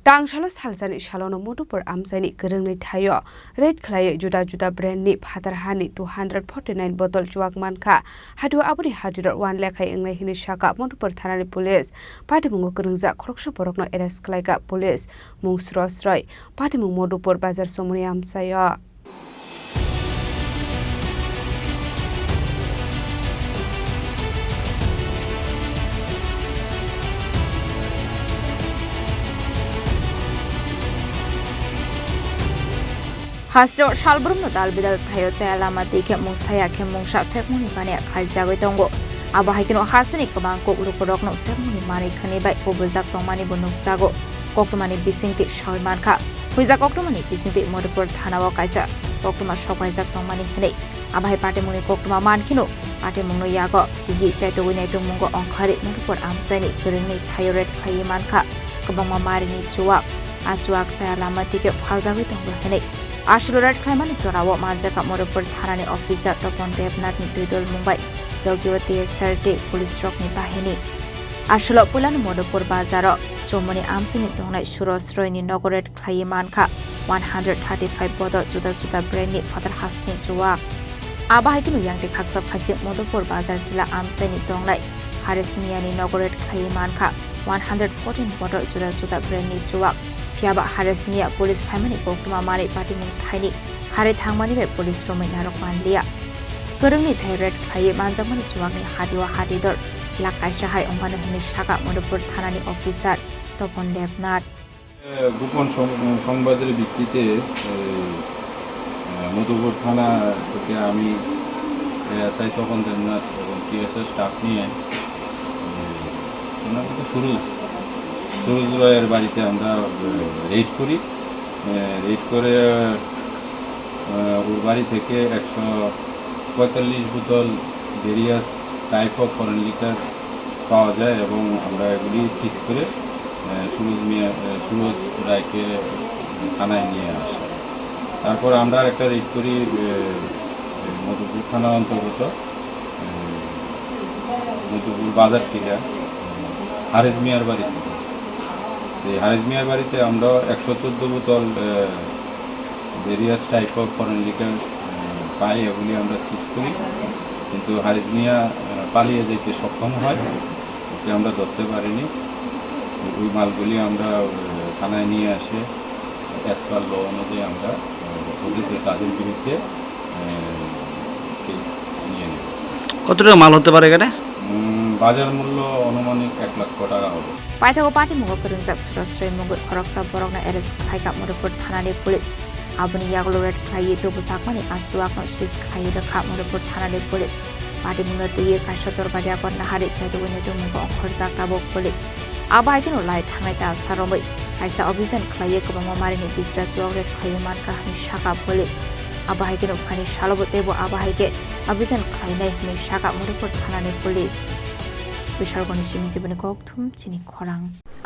Tangshalo salsani shalono Madhupur Amchaini Kwrwngnwi Thaio RaidKhlaiwi Juda Brandni Phatar Hani 249 bottle ChuwakMankha Hadu abuni hadiror 1 lekhai englai hini shaka Madhupur thanani police patimungo kwrwngjak khoroksa borokno arrest khlaika police mung srosroi patimung Madhupur bazar somoni Amchaio Hasro shalbrumno dalbidal Thaio chayalama dike musaya ke mungsha fekmuni bani khaijagoi tongo abahikino hasni kabangko urukorokno fekmuni mani khani bai pobuljak tongmani bunuksago koktomani bisingti ChuwakMankha huijak koktomani bisingti Madhupur thanao kaisa koktoma shokaijak tongmani hne abahai patemuni koktoma mankino patemungno yago igi chaitogoi naitumunggo ongkhari Madhupur Amchaini Kwrwngnwi Thaio RaidKhlaiwi mankha kabangma marini chuwak achuak chayalama dike phaljagoi tongo hne Ashlo RaidKhlaiwi chorawo manjaka Madhupur thanani officer topon devnatni duidol mumbai logiwati sarte police rokni bahini Ashlo pulan Madhupur bazaro chomoni Amchaini tongnai surosroini nogo RaidKhlaiwi mankha 135 bodol Juda Brandni Phatar hasni chuwak abahikinu yangti khaksa phasi Madhupur bazar tila Amchaini tongnai harismiani nogo RaidKhlaiwi mankha 114 bodol Juda Brandni chuwak Fiaba Haresmia Police Family Koktoma Mari Patimung Thaini Hare Thangmani be Police Romai Narok Manlia Kwrwngnwi Thaio RaidKhlaiwi manjakmani chuwakni hadiwa hadidor lakai sahai ongkhano hini shaka Madhupur thanani officer topon devnat গোপন সংবাদের ভিত্তিতে মধুপুর থানা থেকে আমি SI Tapan Debnath এবং TSS staff নিয়ে সুরজ রায়ের বাড়িতে আমরা রেড করি রেড করে ওর বাড়ি থেকে 145 বোতল various type of foreign liquor পাওয়া যায় এবং আমরা এগুলি সিজ করে সুরজ রায়কে থানায় নিয়ে আসি তারপর আমরা একটা রেড করি মধুপুর থানার অন্তর্গত মধুপুর বাজার থেকে হারেজ মিয়ার বাড়িতে হারেজ মিয়ার বাড়িতে আমরা 114 বোতল various type of foreign liquor পাই এগুলি আমরা সিজ করি কিন্তু হারেজ মিয়া পালিয়ে যেতে সক্ষম হয় ওকে আমরা ধরতে পারিনি ওই মালগুলি আমরা থানায় নিয়ে আসে অ্যাসপার ল অনুযায়ী আমরা তাদের বিরুদ্ধে কেস নিয়ে নেব কত টাকা মাল হতে পারে এখানে বাজার মূল্য অনুমানিক 1 লক্ষ টাকা হবে Paithago patimungo kwrwngjak surosroi mungo khoroksa borokno arrest khlaika Madhupur thanani police abuni yaglo RaidKhlaiwi tobusakmani achuakno sis khlaiwi rakha Madhupur thanani police patimungno tuye kaisator badia konna hari chaitogoi naitumunggo ongkhorjak tabok police abahikino lai thangai ta saromoi kaisa obhijan khlaiwi kabangma marini bisra chuwak RaidKhlaiwi mankha ni shaka police abahikino phani shalobo tebo abahike obhijan khlainai ni shaka Madhupur thanani police বিশালগণের জীবনে ককথুম চিনি খরাং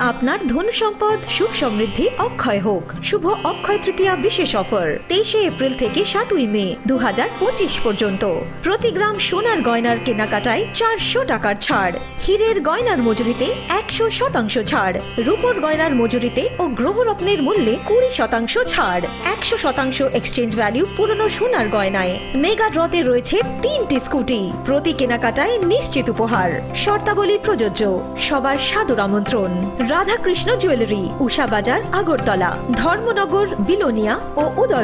আপনার ধন সম্পদ সুখ সমৃদ্ধি অক্ষয় হোক শুভ অক্ষয় তৃতীয়া বিশেষ offer 23 April থেকে 7 মে 2025 পর্যন্ত প্রতি গ্রাম সোনার গয়নার কেনাকাটায় 400 টাকার ছাড় হীরের গয়নার মজুরিতে 100% ছাড় রূপোর গয়নার মজুরিতে ও গ্রহরত্নের মূল্যে 20% ছাড় 100% এক্সচেঞ্জ ভ্যালু পুরনো সোনার গয়নায় মেগা ড্রতে রয়েছে 3টি স্কুটি প্রতি কেনাকাটায় নিশ্চিত উপহার শর্তাবলী প্রযোজ্য সবার সাদর আমন্ত্রণ রাধাকৃষ্ণ জুয়েলারি উষা বাজার আগরতলা ধর্মনগর বিলোনিয়া ও উদয়